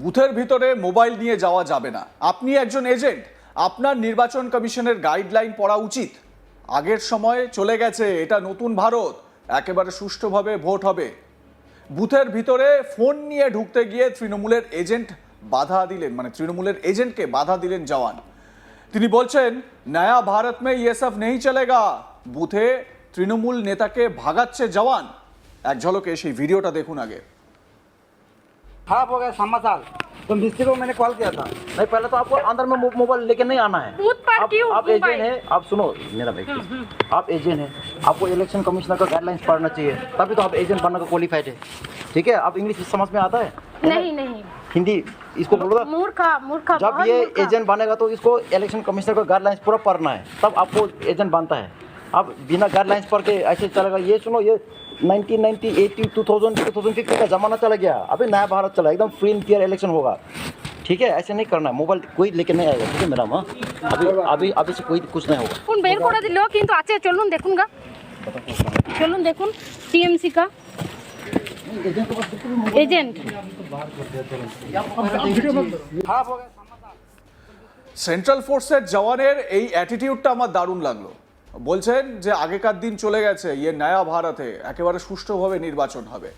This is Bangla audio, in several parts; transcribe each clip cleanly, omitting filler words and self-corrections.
বুথের ভিতরে মোবাইল নিয়ে যাওয়া যাবে না। আপনি একজন এজেন্ট, আপনার নির্বাচন কমিশনের গাইডলাইন পড়া উচিত। আগের সময় চলে গেছে, এটা নতুন ভারত, একেবারে সুষ্ঠুভাবে ভোট হবে। বুথের ভিতরে ফোন নিয়ে ঢুকতে গিয়ে তৃণমূলের এজেন্ট বাধা দিলেন, মানে তৃণমূলের এজেন্টকে বাধা দিলেন জওয়ান। তিনি বলছেন, নয়া ভারত মে ইয়ে সব নেই চলেগা। বুথে তৃণমূল নেতাকে ভাগাচ্ছে জওয়ান। এক ঝলকে সেই ভিডিওটা দেখুন আগে। खराब हो गया समाचार तो मिस्त्री को मैंने कॉल किया था। नहीं, पहले तो आपको अंदर में मोबाइल लेके नहीं आना है। बूथ पर क्यों आप एजेंट है, आप सुनो मेरा भाई, आप एजेंट है, आपको इलेक्शन कमिश्नर का गाइडलाइंस पढ़ना चाहिए, तभी तो आप एजेंट बनने का क्वालिफाइड है। ठीक है, आप इंग्लिश समझ में आता है? नहीं हिंदी इसको बोलो ना। मूर्खा जब बहुत ये मूर्खा। एजेंट बनेगा तो इसको इलेक्शन कमिश्नर का गाइडलाइंस पूरा पढ़ना है, तब आपको एजेंट बनता है। अब बिना गाइडलाइंस पढ़ के ऐसे चलेगा? ये सुनो, ये 1990, 80, 2000, 2050 का जमाना चला गया। अभी नया भारत चला, एकदम फ्री एंड क्लियर इलेक्शन होगा। ठीक है, ऐसे नहीं करना है। मोबाइल कोई लेके नहीं आएगा, ठीक है मेरा माँ? अभी से कोई कुछ नहीं होगा। কোন বের করে দিল, কিন্তু আছে, চলুন দেখুন গা, চলুন দেখুন টিএমসি का एजेंट। खराब हो गया। সেন্ট্রাল ফোর্সের জওয়ানের এই অ্যাটিটিউডটা আমার দারুণ লাগলো। বলছেন যে আগেকার দিন চলে গেছে, ইয়ে নয়া ভারতে একেবারে সুষ্ঠুভাবে নির্বাচন হবে।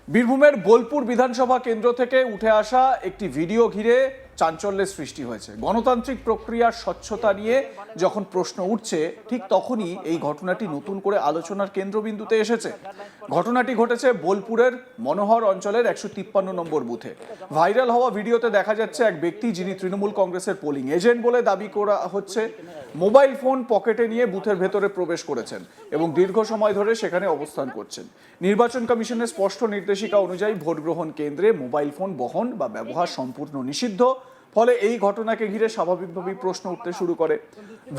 বীরভূমের বোলপুর বিধানসভা কেন্দ্র থেকে উঠে আসা একটি ভিডিও ঘিরে চাঞ্চল্যের সৃষ্টি হয়েছে। গণতান্ত্রিক প্রক্রিয়ার স্বচ্ছতা নিয়ে যখন প্রশ্ন উঠছে, ঠিক তখনই এই ঘটনাটি নতুন করে আলোচনার কেন্দ্রবিন্দুতে এসেছে। ঘটনাটি ঘটেছে বোলপুরের মনোহর অঞ্চলের 153 নম্বর বুথে। ভাইরাল হওয়া ভিডিওতে দেখা যাচ্ছে এক ব্যক্তি, যিনি তৃণমূল কংগ্রেসের পোলিং এজেন্ট বলে দাবি করা হচ্ছে, মোবাইল ফোন পকেটে নিয়ে বুথের ভেতরে প্রবেশ করেছেন এবং দীর্ঘ সময় ধরে সেখানে অবস্থান করছেন। নির্বাচন কমিশনের স্পষ্ট নির্দেশিকা অনুযায়ী ভোট গ্রহণ কেন্দ্রে মোবাইল ফোন বহন বা ব্যবহার সম্পূর্ণ নিষিদ্ধ। ফলে এই ঘটনাকে ঘিরে স্বাভাবিকভাবেই প্রশ্ন উঠতে শুরু করে।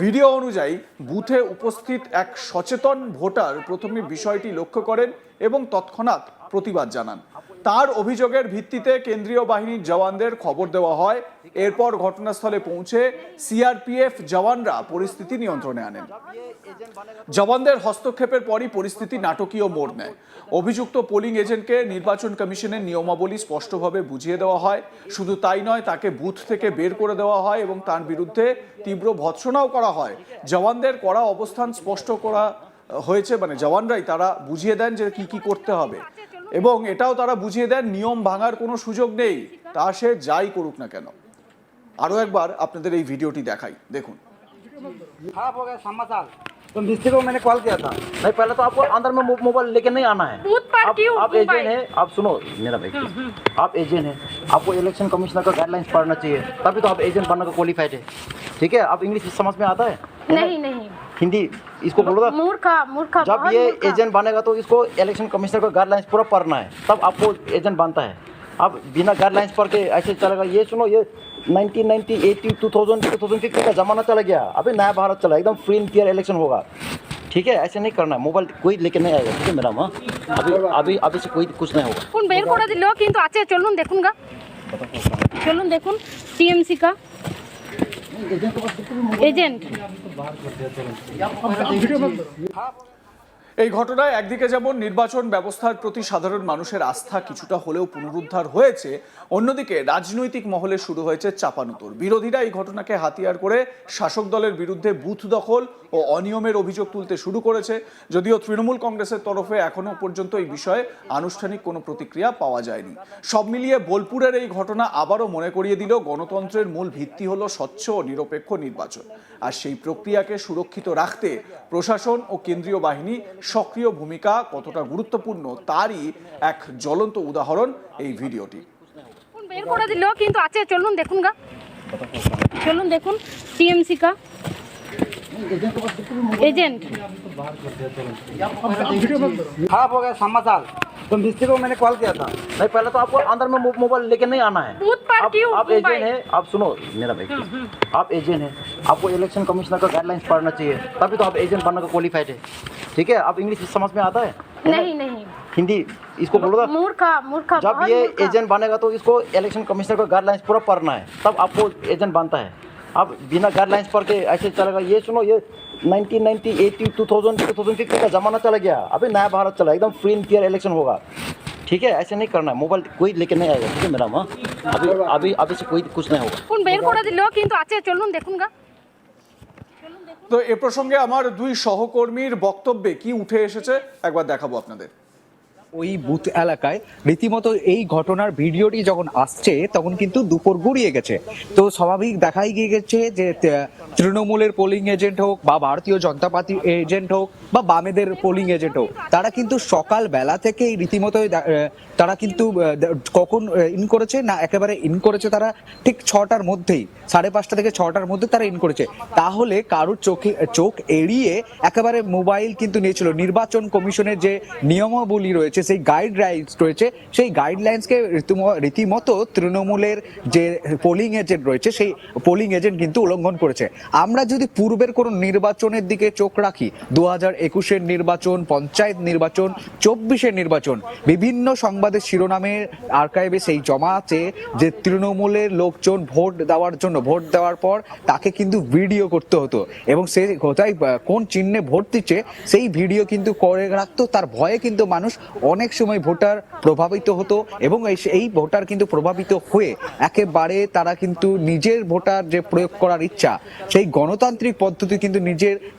ভিডিও অনুযায়ী বুথে উপস্থিত এক সচেতন ভোটার প্রথমে বিষয়টি লক্ষ্য করেন এবং তৎক্ষণাৎ প্রতিবাদ জানান। তার অভিযোগের ভিত্তিতে কেন্দ্রীয় বাহিনীর জওয়ানদের খবর দেওয়া হয়। এরপর ঘটনাস্থলে পৌঁছে সিআরপিএফ জওয়ানরা পরিস্থিতি নিয়ন্ত্রণে আনেন। জওয়ানদের হস্তক্ষেপের পরই পরিস্থিতি নাটকীয় মোড় নেয়। অভিযুক্ত পোলিং এজেন্টকে নির্বাচন কমিশনের নিয়মাবলী স্পষ্টভাবে বুঝিয়ে দেওয়া হয়। শুধু তাই নয়, তাকে বুথ থেকে বের করে দেওয়া হয় এবং তার বিরুদ্ধে তীব্র ভৎসনাও করা হয়। জওয়ানদের কড়া অবস্থান স্পষ্ট করা হয়েছে, মানে জওয়ানরাই তারা বুঝিয়ে দেন যে কি করতে হবে এবং এটাও তারা বুঝিয়ে দেন নিয়ম ভাঙার কোনো সুযোগ নেই, তা সে যাই করুক না কেন। আরো একবার আপনাদের এই ভিডিওটি দেখাই, দেখুন। खराब हो गया समाचार तो मिस्त्री को मैंने कॉल किया था। नहीं, पहले तो आपको अंदर में मोबाइल लेके नहीं आना है। बूथ पर क्यों आप एजेंट है, आप सुनो मेरा भाई, आप एजेंट है, आपको इलेक्शन कमिश्नर का गाइडलाइंस पढ़ना चाहिए, तभी तो आप एजेंट बनने का क्वालिफाइड है। ठीक है, आप इंग्लिश समझ में आता है? नहीं हिंदी इसको बोलो ना। मूर्खा जब बहुत ये मूर्खा। एजेंट बनेगा तो इसको इलेक्शन कमिश्नर का गाइडलाइंस पूरा पढ़ना है, तब आपको एजेंट बनता है। अब बिना गाइडलाइंस पढ़ के ऐसे चलेगा? ये सुनो, ये 1990, 80, 2000, 2050 का जमाना चला गया। अभी नया भारत चला, एकदम फ्री एंड क्लियर इलेक्शन होगा। ठीक है, ऐसे नहीं करना है। मोबाइल कोई लेके नहीं आएगा, ठीक है मेरा माँ? अभी से कोई कुछ नहीं होगा। কোন বের করে দিল, কিন্তু আছে, চলুন দেখুন গা, চলুন দেখুন টিএমসি का एजेंट। এই ঘটনায় একদিকে যেমন নির্বাচন ব্যবস্থার প্রতি সাধারণ মানুষের আস্থা কিছুটা হলেও পুনরুদ্ধার হয়েছে, অন্যদিকে রাজনৈতিক মহলে শুরু হয়েছে চাপানুতোর। বিরোধীরা এই ঘটনাকে হাতিয়ার করে শাসক দলের বিরুদ্ধে বুথ দখল ও অনিয়মের অভিযোগ তুলতে শুরু করেছে। যদিও তৃণমূল কংগ্রেসের তরফে এখনো পর্যন্ত এই বিষয়ে আনুষ্ঠানিক কোনো প্রতিক্রিয়া পাওয়া যায়নি। সব মিলিয়ে বোলপুরের এই ঘটনা আবারও মনে করিয়ে দিল, গণতন্ত্রের মূল ভিত্তি হলো স্বচ্ছ ও নিরপেক্ষ নির্বাচন। আর সেই প্রক্রিয়াকে সুরক্ষিত রাখতে প্রশাসন ও কেন্দ্রীয় বাহিনী সক্রিয় ভূমিকা কতটা গুরুত্বপূর্ণ, তারই এক জ্বলন্ত উদাহরণ এই ভিডিওটি। কোন বের করে দিল, কিন্তু আছে, চলুন দেখুন গা, চলুন দেখুন টিএমসি का एजेंट। खराब हो गया समाचार तो मिस्त्री को मैंने कॉल किया था। नहीं, पहले तो आपको अंदर में मोबाइल लेके नहीं आना है। बूथ पर क्यों आप एजेंट है, आप सुनो मेरा भाई, आप एजेंट है, आपको इलेक्शन कमिश्नर का गाइडलाइंस पढ़ना चाहिए, तभी तो आप एजेंट बनने का क्वालिफाइड है। ठीक है, आप इंग्लिश समझ में आता है? नहीं हिंदी इसको बोलो ना। मूर्खा जब बहुत ये मूर्खा। एजेंट बनेगा तो इसको इलेक्शन कमिश्नर का गाइडलाइंस पूरा पढ़ना है, तब आपको एजेंट बनता है। अब बिना गाइडलाइंस पढ़ के ऐसे चलेगा? ये सुनो, ये 1990, 80, 2000, 2050 का जमाना चला गया। अभी नया भारत चला, एकदम फ्री एंड क्लियर इलेक्शन होगा। ठीक है, ऐसे नहीं करना है। मोबाइल कोई लेके नहीं आएगा, ठीक है मैडम। हाँ, अभी से कोई कुछ नहीं होगा। কোন বের করে দিল কিন্তু আছে, চলুন দেখুন গা। তো এ প্রসঙ্গে আমার দুই সহকর্মীর বক্তব্যে কি উঠে এসেছে একবার দেখাবো আপনাদের। ওই বুথ এলাকায় রীতিমতো এই ঘটনার ভিডিওটি যখন আসছে তখন কিন্তু দুপুর গড়িয়ে গেছে। তো স্বাভাবিক দেখাই গিয়ে গেছে যে তৃণমূলের পোলিং এজেন্ট হোক বা ভারতীয় জনতা পার্টি এজেন্ট হোক বা বামেদের পোলিং এজেন্ট হোক, তারা কিন্তু সকাল বেলা থেকেই রীতিমতো তারা কিন্তু কখন ইন করেছে না, একেবারে ইন করেছে তারা ঠিক 6টার মধ্যেই, 5:30 থেকে 6টার মধ্যে তারা ইন করেছে। তাহলে কারোর চোখ এড়িয়ে একেবারে মোবাইল কিন্তু নিয়েছিল। নির্বাচন কমিশনের যে নিয়মাবলী রয়েছে, সেই গাইডলাইন্স রয়েছে, সেই গাইডলাইন্সকে রীতিমতো তৃণমূলের যে পোলিং এজেন্ট রয়েছে সেই পোলিং এজেন্ট কিন্তু উল্লঙ্ঘন করেছে। আমরা যদি পূর্বের কোনো নির্বাচনের দিকে চোখ রাখি, 2021-এর নির্বাচন, পঞ্চায়েত নির্বাচন, 24-এর নির্বাচন, বিভিন্ন সংবাদের শিরোনামের আর্কাইভে সেই জমা আছে যে তৃণমূলের লোকজন ভোট দেওয়ার পর তাকে কিন্তু ভিডিও করতে হতো এবং সে কোথায় কোন চিহ্নে ভোট দিচ্ছে সেই ভিডিও কিন্তু করে রাখতো। তার ভয়ে কিন্তু মানুষ অনেক সময় ভোটার প্রভাবিত হতো এবং এই ভোটার কিন্তু প্রভাবিত হয়ে একেবারে তারা কিন্তু নিজের ভোটার যে প্রয়োগ করার ইচ্ছা, সেই গণতান্ত্রিক পদ্ধতি কিন্তু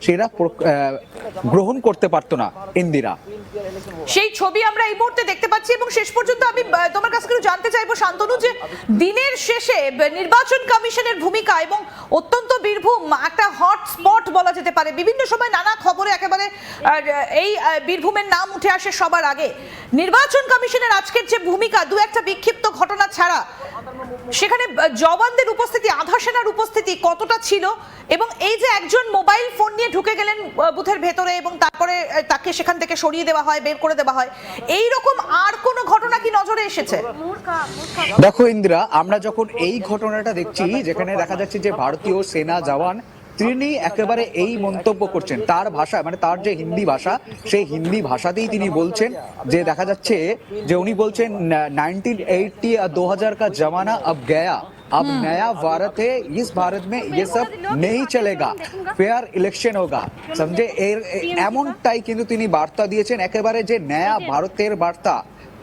সেরা গ্রহণ করতে পারতো না ইন্দিরা। সেই ছবি আমরা এই মুহূর্তে দেখতে পাচ্ছি এবং শেষ পর্যন্ত আমি তোমার কাছে একটু জানতে চাইবো শান্তনু, যে দিনের শেষে নির্বাচন কমিশনের ভূমিকা এবং অত্যন্ত বীরভূম একটা হটস্পট বলা যেতে পারে, বিভিন্ন সময় নানা খবরে একেবারে এই বীরভূমের নাম উঠে আসে সবার আগে। নির্বাচন কমিশনের আজকের যে ভূমিকা, দু একটা বিক্ষিপ্ত ঘটনা ছাড়া সেখানে জওয়ানদের উপস্থিতি, আধা সেনার উপস্থিতি কতটা ছিল, এবং এই যে একজন মোবাইল ফোন নিয়ে ঢুকে গেলেন বুথের ভেতরে এবং তারপরে তাকে সেখান থেকে সরিয়ে দেওয়া হয়, বের করে দেওয়া হয়, এই রকম আর কোনো ঘটনা কি নজরে এসেছে? দেখো ইন্দিরা, আমরা যখন এই ঘটনাটা দেখছি যেখানে দেখা যাচ্ছে যে ভারতীয় সেনা জওয়ান তিনি একেবারে এই মন্তব্য করছেন, তার ভাষা মানে তার যে হিন্দি ভাষা, সেই হিন্দি ভাষাতেই তিনি বলছেন যে দেখা যাচ্ছে যে উনি বলছেন 1980 और 2000 का जमाना अब गया, अब नया भारत है, इस भारत में ये सब नहीं चलेगा, फेयर इलेक्शन होगा, समझे। এমনটাই কিন্তু তিনি বার্তা দিয়েছেন, একেবারে যে নয়া ভারতের বার্তা।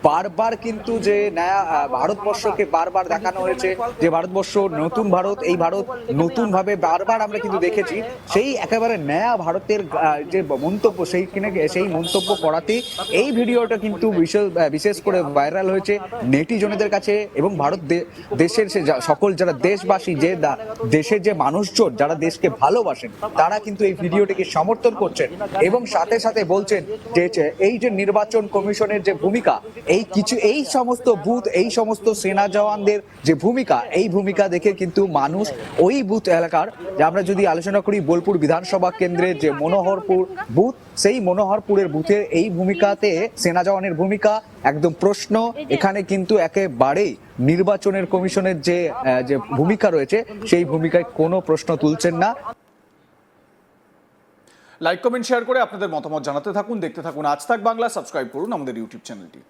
বারবার কিন্তু যে নয়া ভারতবর্ষকে বারবার দেখানো হয়েছে যে ভারতবর্ষ নতুন ভারত, এই ভারত নতুন ভাবে বারবার আমরা কিন্তু দেখেছি। সেই একেবারে নয়া ভারতের যে মন্তব্য, সেই মন্তব্য করাতে এই ভিডিওটা কিন্তু বিশেষ করে ভাইরাল হয়েছে নেটিজনদের কাছে এবং দেশের সকল যারা দেশবাসী, যে দেশের যে মানুষজন যারা দেশকে ভালোবাসেন, তারা কিন্তু এই ভিডিওটিকে সমর্থন করছেন এবং সাথে সাথে বলছেন যে এই যে নির্বাচন কমিশনের যে ভূমিকা, এই সমস্ত বুথ, এই সমস্ত সেনা জওয়ানদের যে ভূমিকা, এই ভূমিকা দেখে কিন্তু মানুষ ওই বুথ এলাকার, যে আমরা যদি আলোচনা করি বোলপুর বিধানসভা কেন্দ্রের যে মনোহরপুর বুথ, সেই মনোহরপুরের বুথের এই ভূমিকাতে সেনা জওয়ানের ভূমিকা একদম প্রশ্ন। এখানে কিন্তু একেবারেই নির্বাচনের কমিশনের যে ভূমিকা রয়েছে সেই ভূমিকায় কোনো প্রশ্ন তুলছেন না। লাইক কমেন্ট শেয়ার করে আপনাদের মতামত জানাতে থাকুন, দেখতে থাকুন আজ তাক বাংলা, সাবস্ক্রাইব করুন আমাদের ইউটিউব চ্যানেলটি।